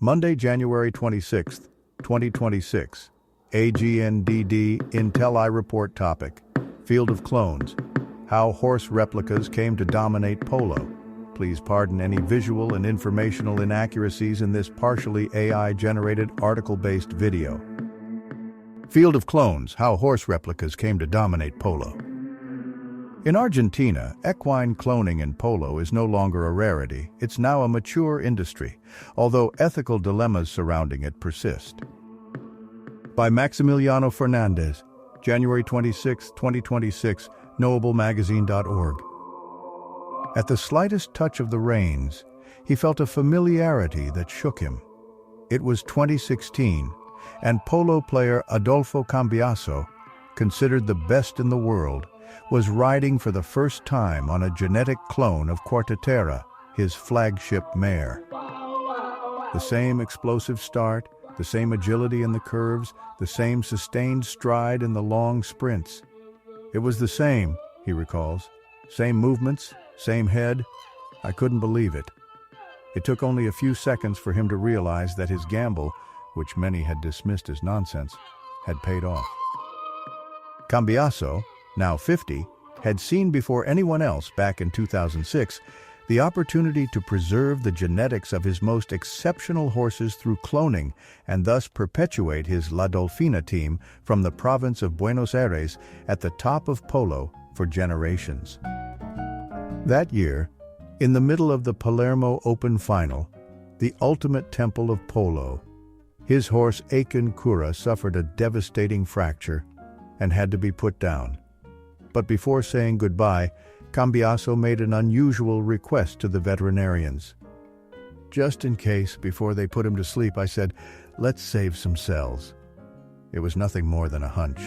Monday, January 26, 2026. AGNDD Intel Report topic. Field of Clones. How horse replicas came to dominate polo. Please pardon any visual and informational inaccuracies in this partially AI-generated article-based video. Field of Clones. How horse replicas came to dominate polo. In Argentina, equine cloning in polo is no longer a rarity. It's now a mature industry, although ethical dilemmas surrounding it persist. By Maximiliano Fernandez, January 26, 2026, knowablemagazine.org. At the slightest touch of the reins, he felt a familiarity that shook him. It was 2016, and polo player Adolfo Cambiaso, considered the best in the world, was riding for the first time on a genetic clone of Quartetera, his flagship mare. The same explosive start, the same agility in the curves, the same sustained stride in the long sprints. It was the same, he recalls. Same movements, same head. I couldn't believe it. It took only a few seconds for him to realize that his gamble, which many had dismissed as nonsense, had paid off. Cambiaso, now 50, had seen before anyone else back in 2006 the opportunity to preserve the genetics of his most exceptional horses through cloning and thus perpetuate his La Dolfina team from the province of Buenos Aires at the top of polo for generations. That year, in the middle of the Palermo Open Final, the ultimate temple of polo, his horse Aiken Cura suffered a devastating fracture and had to be put down. But before saying goodbye, Cambiaso made an unusual request to the veterinarians. Just in case, before they put him to sleep, I said, let's save some cells. It was nothing more than a hunch.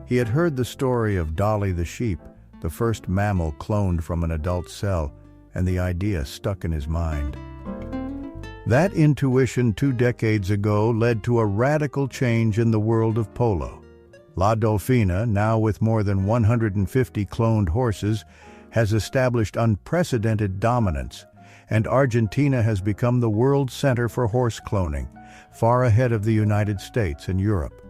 He had heard the story of Dolly the sheep, the first mammal cloned from an adult cell, and the idea stuck in his mind. That intuition 2 decades ago led to a radical change in the world of polo. La Dolfina, now with more than 150 cloned horses, has established unprecedented dominance, and Argentina has become the world center for horse cloning, far ahead of the United States and Europe.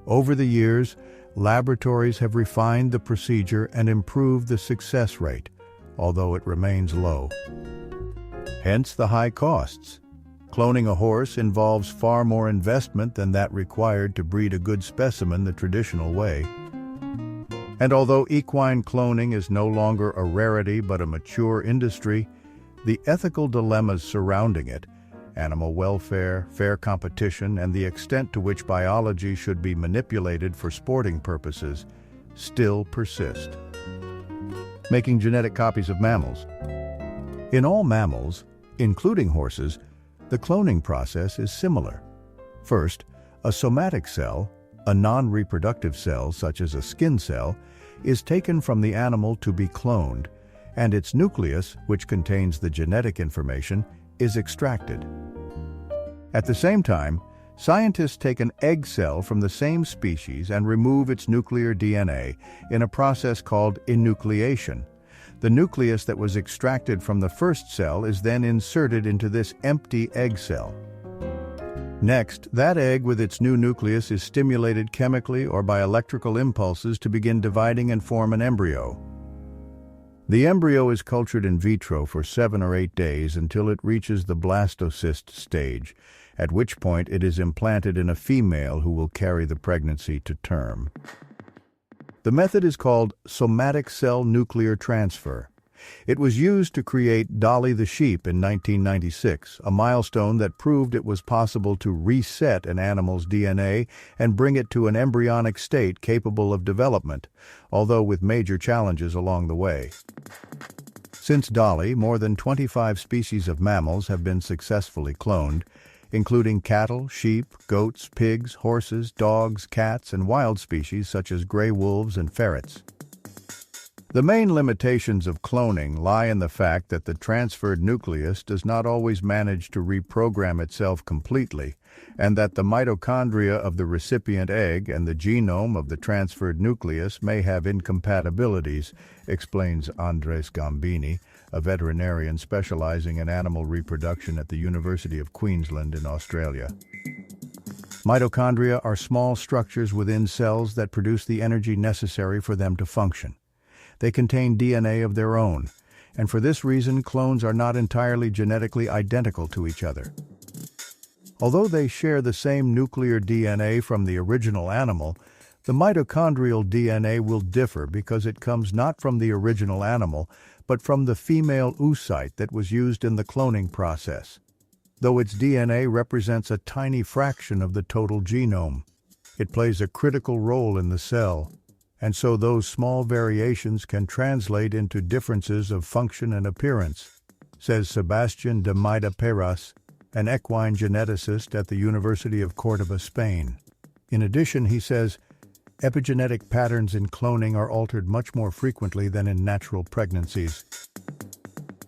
Over the years, laboratories have refined the procedure and improved the success rate, although it remains low. Hence the high costs. Cloning a horse involves far more investment than that required to breed a good specimen the traditional way. And although equine cloning is no longer a rarity but a mature industry, the ethical dilemmas surrounding it, animal welfare, fair competition, and the extent to which biology should be manipulated for sporting purposes, still persist. Making genetic copies of mammals. In all mammals, including horses, the cloning process is similar. First, a somatic cell, a non-reproductive cell such as a skin cell, is taken from the animal to be cloned, and its nucleus, which contains the genetic information, is extracted. At the same time, scientists take an egg cell from the same species and remove its nuclear DNA in a process called enucleation. The nucleus that was extracted from the first cell is then inserted into this empty egg cell. Next, that egg with its new nucleus is stimulated chemically or by electrical impulses to begin dividing and form an embryo. The embryo is cultured in vitro for 7 or 8 days until it reaches the blastocyst stage, at which point it is implanted in a female who will carry the pregnancy to term. The method is called somatic cell nuclear transfer. It was used to create Dolly the sheep in 1996, a milestone that proved it was possible to reset an animal's DNA and bring it to an embryonic state capable of development, although with major challenges along the way. Since Dolly, more than 25 species of mammals have been successfully cloned, including cattle, sheep, goats, pigs, horses, dogs, cats, and wild species such as gray wolves and ferrets. The main limitations of cloning lie in the fact that the transferred nucleus does not always manage to reprogram itself completely, and that the mitochondria of the recipient egg and the genome of the transferred nucleus may have incompatibilities, explains Andres Gambini, a veterinarian specializing in animal reproduction at the University of Queensland in Australia. Mitochondria are small structures within cells that produce the energy necessary for them to function. They contain DNA of their own, and for this reason clones are not entirely genetically identical to each other. Although they share the same nuclear DNA from the original animal, the mitochondrial DNA will differ because it comes not from the original animal, but from the female oocyte that was used in the cloning process. Though its DNA represents a tiny fraction of the total genome, it plays a critical role in the cell, and so those small variations can translate into differences of function and appearance, says Sebastián de Maida Peras, an equine geneticist at the University of Córdoba, Spain. In addition, he says, epigenetic patterns in cloning are altered much more frequently than in natural pregnancies.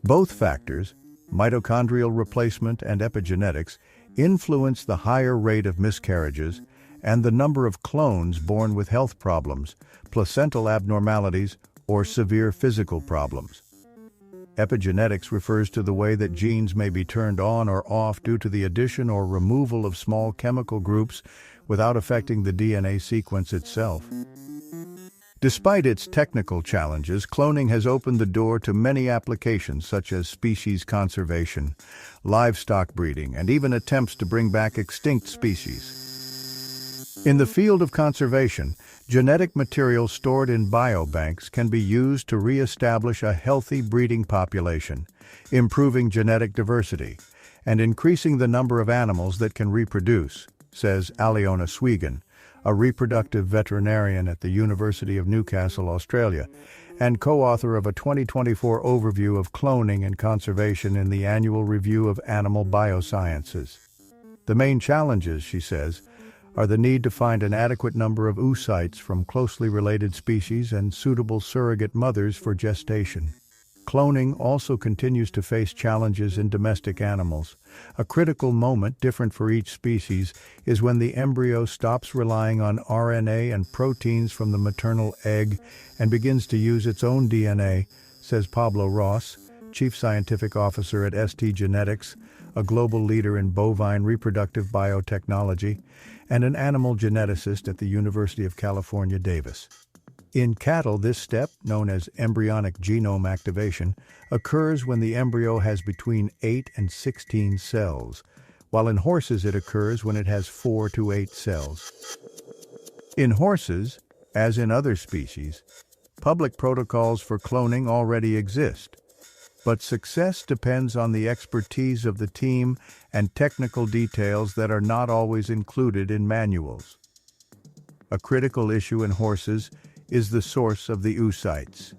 Both factors, mitochondrial replacement and epigenetics, influence the higher rate of miscarriages and the number of clones born with health problems, placental abnormalities, or severe physical problems. Epigenetics refers to the way that genes may be turned on or off due to the addition or removal of small chemical groups without affecting the DNA sequence itself. Despite its technical challenges, cloning has opened the door to many applications such as species conservation, livestock breeding, and even attempts to bring back extinct species. In the field of conservation, genetic material stored in biobanks can be used to re-establish a healthy breeding population, improving genetic diversity, and increasing the number of animals that can reproduce, says Aliona Swigan, a reproductive veterinarian at the University of Newcastle, Australia, and co-author of a 2024 overview of cloning and conservation in the Annual Review of Animal Biosciences. The main challenges, she says, are the need to find an adequate number of oocytes from closely related species and suitable surrogate mothers for gestation. Cloning also continues to face challenges in domestic animals. A critical moment, different for each species, is when the embryo stops relying on RNA and proteins from the maternal egg and begins to use its own DNA, says Pablo Ross, Chief Scientific Officer at ST Genetics, a global leader in bovine reproductive biotechnology, and an animal geneticist at the University of California, Davis. In cattle, this step, known as embryonic genome activation, occurs when the embryo has between 8 and 16 cells, while in horses it occurs when it has 4 to 8 cells. In horses, as in other species, public protocols for cloning already exist, but success depends on the expertise of the team and technical details that are not always included in manuals. A critical issue in horses is the source of the oocytes.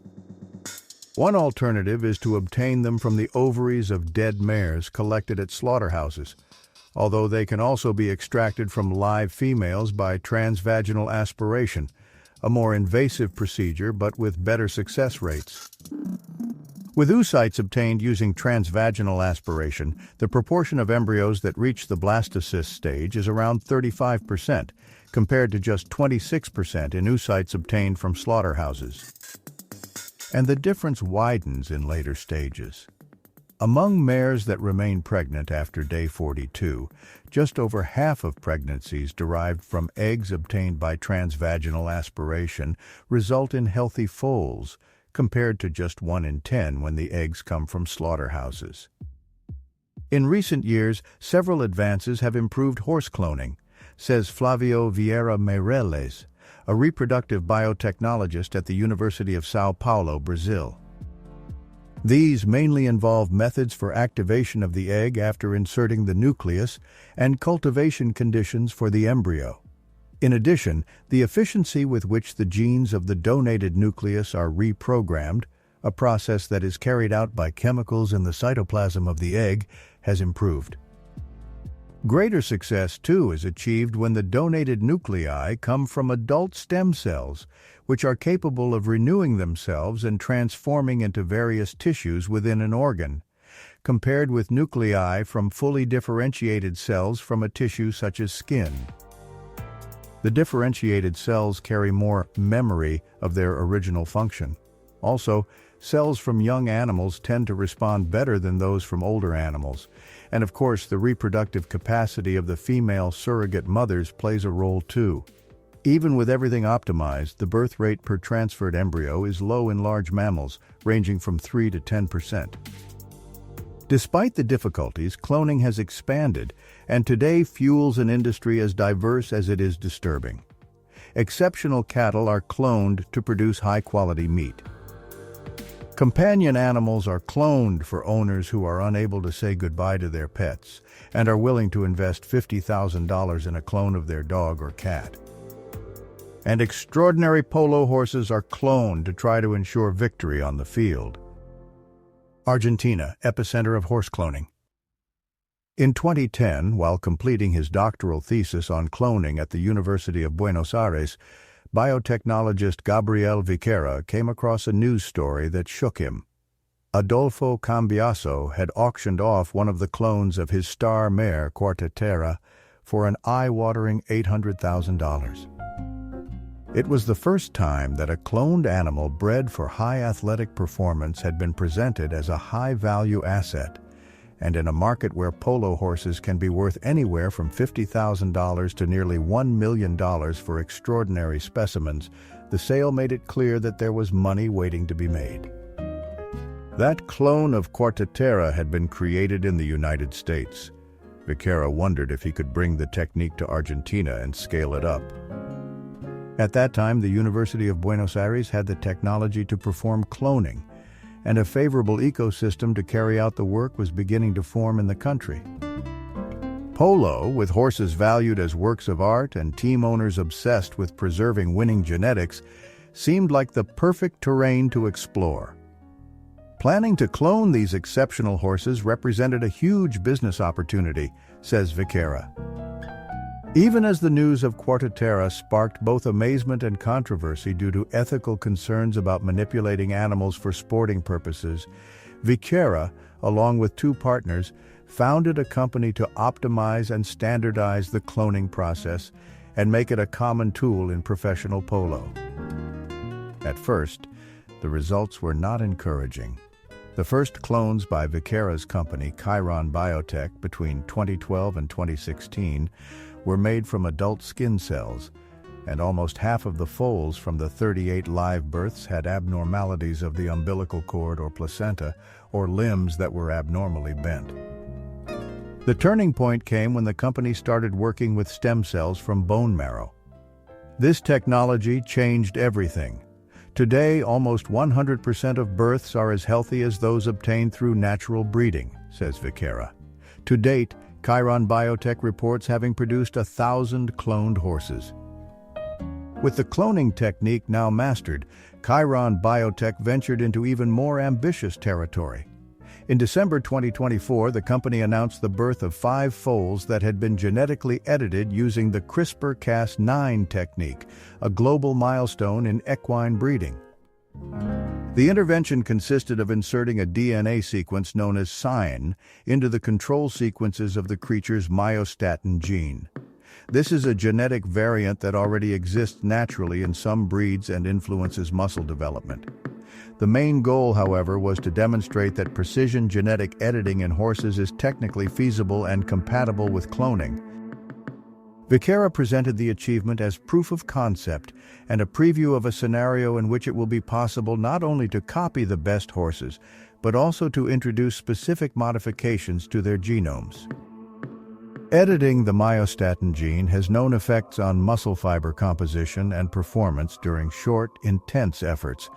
One alternative is to obtain them from the ovaries of dead mares collected at slaughterhouses, although they can also be extracted from live females by transvaginal aspiration, a more invasive procedure but with better success rates. With oocytes obtained using transvaginal aspiration, the proportion of embryos that reach the blastocyst stage is around 35%, compared to just 26% in oocytes obtained from slaughterhouses. And the difference widens in later stages. Among mares that remain pregnant after day 42, just over half of pregnancies derived from eggs obtained by transvaginal aspiration result in healthy foals, compared to just 1 in 10 when the eggs come from slaughterhouses. In recent years, several advances have improved horse cloning, says Flavio Vieira Meireles, a reproductive biotechnologist at the University of São Paulo, Brazil. These mainly involve methods for activation of the egg after inserting the nucleus and cultivation conditions for the embryo. In addition, the efficiency with which the genes of the donated nucleus are reprogrammed, a process that is carried out by chemicals in the cytoplasm of the egg, has improved. Greater success, too, is achieved when the donated nuclei come from adult stem cells, which are capable of renewing themselves and transforming into various tissues within an organ, compared with nuclei from fully differentiated cells from a tissue such as skin. The differentiated cells carry more memory of their original function. Also, Cells from young animals tend to respond better than those from older animals. And of course, the reproductive capacity of the female surrogate mothers plays a role too. Even with everything optimized, the birth rate per transferred embryo is low in large mammals, ranging from 3 to 10%. Despite the difficulties, cloning has expanded, and today fuels an industry as diverse as it is disturbing. Exceptional cattle are cloned to produce high-quality meat. Companion animals are cloned for owners who are unable to say goodbye to their pets and are willing to invest $50,000 in a clone of their dog or cat. And extraordinary polo horses are cloned to try to ensure victory on the field. Argentina, epicenter of horse cloning. In 2010, while completing his doctoral thesis on cloning at the University of Buenos Aires, biotechnologist Gabriel Viqueira came across a news story that shook him. Adolfo Cambiaso had auctioned off one of the clones of his star mare, Quarta Terra, for an eye-watering $800,000. It was the first time that a cloned animal bred for high athletic performance had been presented as a high-value asset, and in a market where polo horses can be worth anywhere from $50,000 to nearly $1 million for extraordinary specimens, the sale made it clear that there was money waiting to be made. That clone of Quarta Terra had been created in the United States. Viqueira wondered if he could bring the technique to Argentina and scale it up. At that time, the University of Buenos Aires had the technology to perform cloning, and a favorable ecosystem to carry out the work was beginning to form in the country. Polo, with horses valued as works of art and team owners obsessed with preserving winning genetics, seemed like the perfect terrain to explore. Planning to clone these exceptional horses represented a huge business opportunity, says Viqueira. Even as the news of Quarta Terra sparked both amazement and controversy due to ethical concerns about manipulating animals for sporting purposes, Viqueira, along with two partners, founded a company to optimize and standardize the cloning process and make it a common tool in professional polo. At first, the results were not encouraging. The first clones by Viqueira's company, Chiron Biotech, between 2012 and 2016, were made from adult skin cells, and almost half of the foals from the 38 live births had abnormalities of the umbilical cord or placenta, or limbs that were abnormally bent. The turning point came when the company started working with stem cells from bone marrow. This technology changed everything. Today, almost 100% of births are as healthy as those obtained through natural breeding, says Viqueira. To date, Chiron Biotech reports having produced 1,000 cloned horses. With the cloning technique now mastered, Chiron Biotech ventured into even more ambitious territory. In December 2024, the company announced the birth of 5 foals that had been genetically edited using the CRISPR-Cas9 technique, a global milestone in equine breeding. The intervention consisted of inserting a DNA sequence known as SIGN into the control sequences of the creature's myostatin gene. This is a genetic variant that already exists naturally in some breeds and influences muscle development. The main goal, however, was to demonstrate that precision genetic editing in horses is technically feasible and compatible with cloning. Viqueira presented the achievement as proof of concept and a preview of a scenario in which it will be possible not only to copy the best horses, but also to introduce specific modifications to their genomes. Editing the myostatin gene has known effects on muscle fiber composition and performance during short, intense efforts,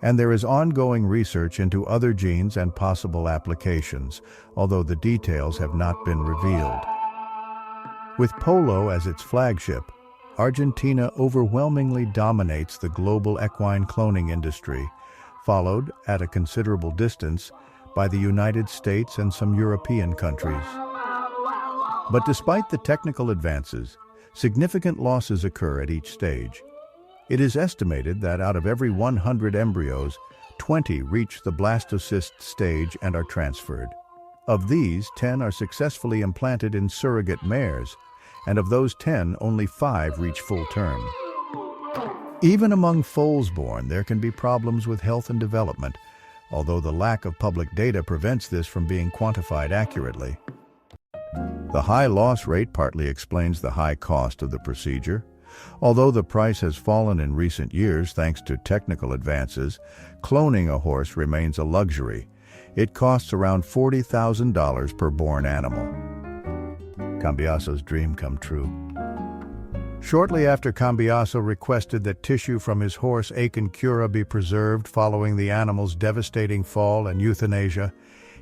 and there is ongoing research into other genes and possible applications, although the details have not been revealed. With polo as its flagship, Argentina overwhelmingly dominates the global equine cloning industry, followed, at a considerable distance, by the United States and some European countries. But despite the technical advances, significant losses occur at each stage. It is estimated that out of every 100 embryos, 20 reach the blastocyst stage and are transferred. Of these, 10 are successfully implanted in surrogate mares, and of those 10, only 5 reach full term. Even among foals born, there can be problems with health and development, although the lack of public data prevents this from being quantified accurately. The high loss rate partly explains the high cost of the procedure. Although the price has fallen in recent years thanks to technical advances, cloning a horse remains a luxury. It costs around $40,000 per born animal. Cambiaso's dream come true. Shortly after Cambiaso requested that tissue from his horse Cura be preserved following the animal's devastating fall and euthanasia,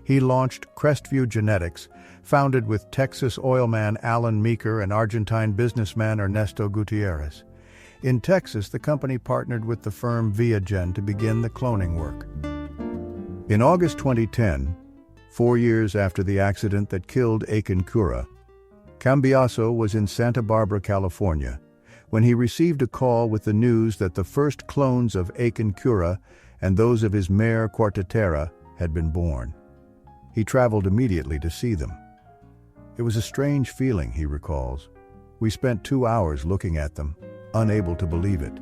he launched Crestview Genetics, founded with Texas oilman Alan Meeker and Argentine businessman Ernesto Gutierrez. In Texas, the company partnered with the firm Viagen to begin the cloning work. In August 2010, 4 years after the accident that killed Cura, Cambiaso was in Santa Barbara, California, when he received a call with the news that the first clones of Cura and those of his mare Quartetera had been born. He traveled immediately to see them. It was a strange feeling, he recalls. We spent 2 hours looking at them, unable to believe it.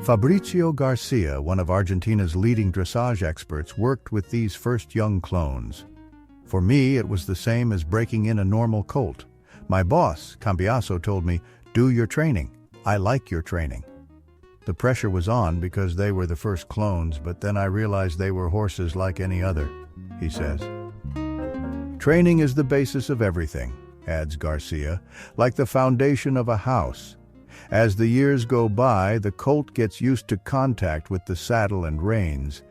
Fabrizio Garcia, one of Argentina's leading dressage experts, worked with these first young clones. For me, it was the same as breaking in a normal colt. My boss, Cambiaso, told me, "Do your training. I like your training." The pressure was on because they were the first clones, but then I realized they were horses like any other, he says. Training is the basis of everything, adds Garcia, like the foundation of a house. As the years go by, the colt gets used to contact with the saddle and reins.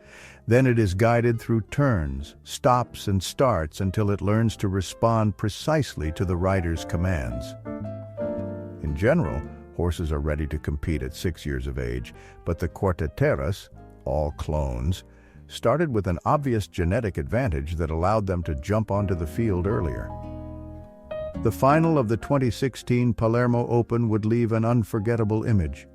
Then it is guided through turns, stops and starts until it learns to respond precisely to the rider's commands. In general, horses are ready to compete at 6 years of age, but the Quarteteras, all clones, started with an obvious genetic advantage that allowed them to jump onto the field earlier. The final of the 2016 Palermo Open would leave an unforgettable image.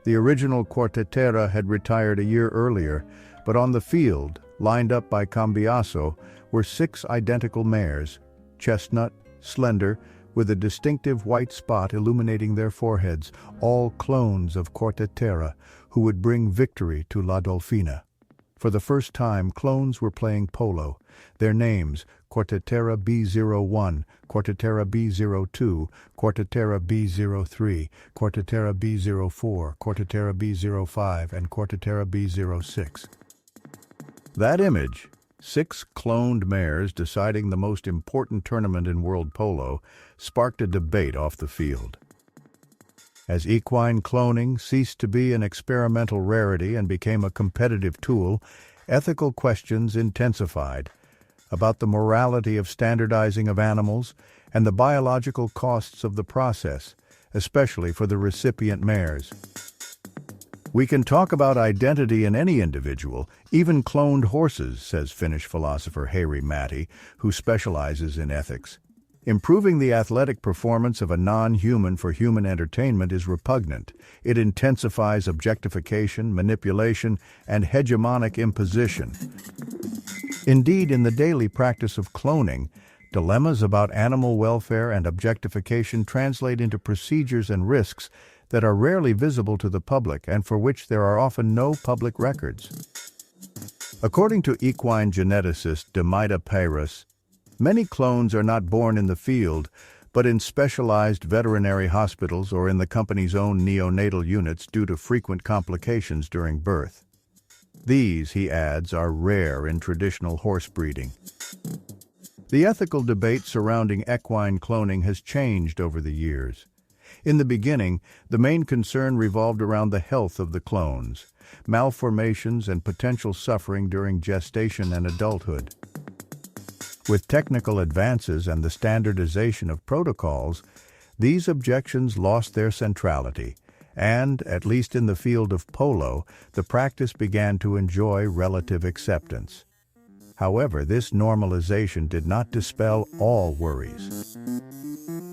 The original Quartetera had retired a year earlier, but on the field, lined up by Cambiaso, were 6 identical mares, chestnut, slender, with a distinctive white spot illuminating their foreheads, all clones of Quartetera, who would bring victory to La Dolfina. For the first time, clones were playing polo. Their names, Quartetera B01, Quartetera B02, Quartetera B03, Quartetera B04, Quartetera B05, and Quartetera B06. That image, 6 cloned mares deciding the most important tournament in world polo, sparked a debate off the field. As equine cloning ceased to be an experimental rarity and became a competitive tool, ethical questions intensified about the morality of standardizing of animals and the biological costs of the process, especially for the recipient mares. We can talk about identity in any individual, even cloned horses, says Finnish philosopher Harry Matti, who specializes in ethics. Improving the athletic performance of a non-human for human entertainment is repugnant. It intensifies objectification, manipulation, and hegemonic imposition. Indeed, in the daily practice of cloning, dilemmas about animal welfare and objectification translate into procedures and risks that are rarely visible to the public and for which there are often no public records. According to equine geneticist Demita Peiros, many clones are not born in the field, but in specialized veterinary hospitals or in the company's own neonatal units due to frequent complications during birth. These, he adds, are rare in traditional horse breeding. The ethical debate surrounding equine cloning has changed over the years. In the beginning, the main concern revolved around the health of the clones, malformations and potential suffering during gestation and adulthood. With technical advances and the standardization of protocols, these objections lost their centrality, and, at least in the field of polo, the practice began to enjoy relative acceptance. However, this normalization did not dispel all worries.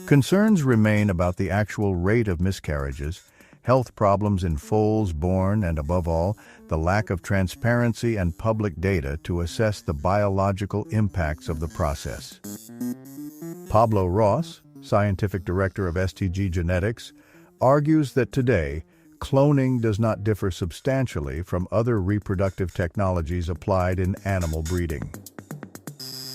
Concerns remain about the actual rate of miscarriages, health problems in foals born, and above all, the lack of transparency and public data to assess the biological impacts of the process. Pablo Ross, scientific director of STG Genetics, argues that today, cloning does not differ substantially from other reproductive technologies applied in animal breeding.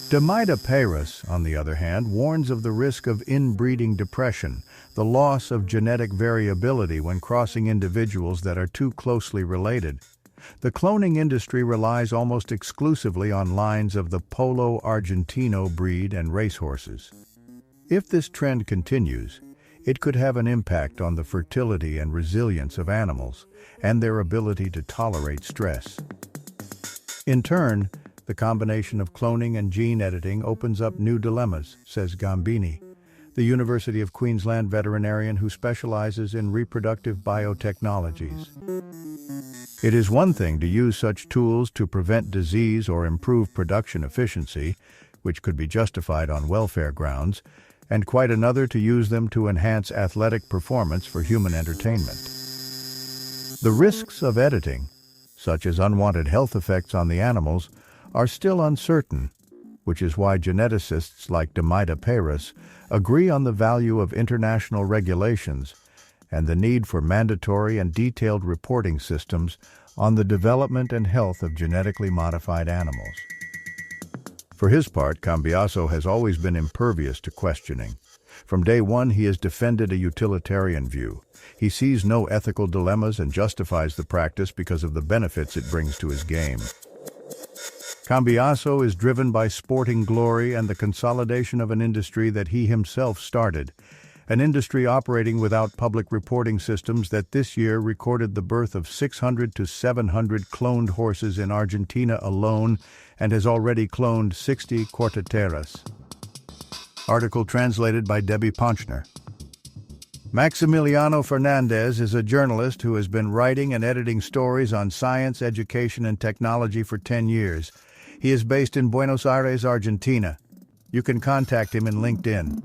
Demida parus, on the other hand, warns of the risk of inbreeding depression, the loss of genetic variability when crossing individuals that are too closely related. The cloning industry relies almost exclusively on lines of the Polo Argentino breed and racehorses. If this trend continues, it could have an impact on the fertility and resilience of animals and their ability to tolerate stress. In turn, the combination of cloning and gene editing opens up new dilemmas, says Gambini, the University of Queensland veterinarian who specializes in reproductive biotechnologies. It is one thing to use such tools to prevent disease or improve production efficiency, which could be justified on welfare grounds, and quite another to use them to enhance athletic performance for human entertainment. The risks of editing, such as unwanted health effects on the animals, are still uncertain, which is why geneticists like Demida parus agree on the value of international regulations and the need for mandatory and detailed reporting systems on the development and health of genetically modified animals. For his part, Cambiaso has always been impervious to questioning. From day one, he has defended a utilitarian view. He sees no ethical dilemmas and justifies the practice because of the benefits it brings to his game. Cambiaso is driven by sporting glory and the consolidation of an industry that he himself started, an industry operating without public reporting systems that this year recorded the birth of 600 to 700 cloned horses in Argentina alone and has already cloned 60 quarteteras. Article translated by Debbie Ponchner. Maximiliano Fernandez is a journalist who has been writing and editing stories on science, education, and technology for 10 years. He is based in Buenos Aires, Argentina. You can contact him in LinkedIn.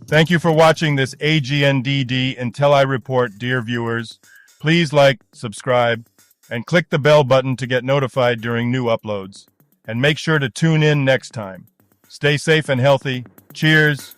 Thank you for watching this AGNDD Until I Report, dear viewers. Please like, subscribe, and click the bell button to get notified during new uploads. And make sure to tune in next time. Stay safe and healthy. Cheers!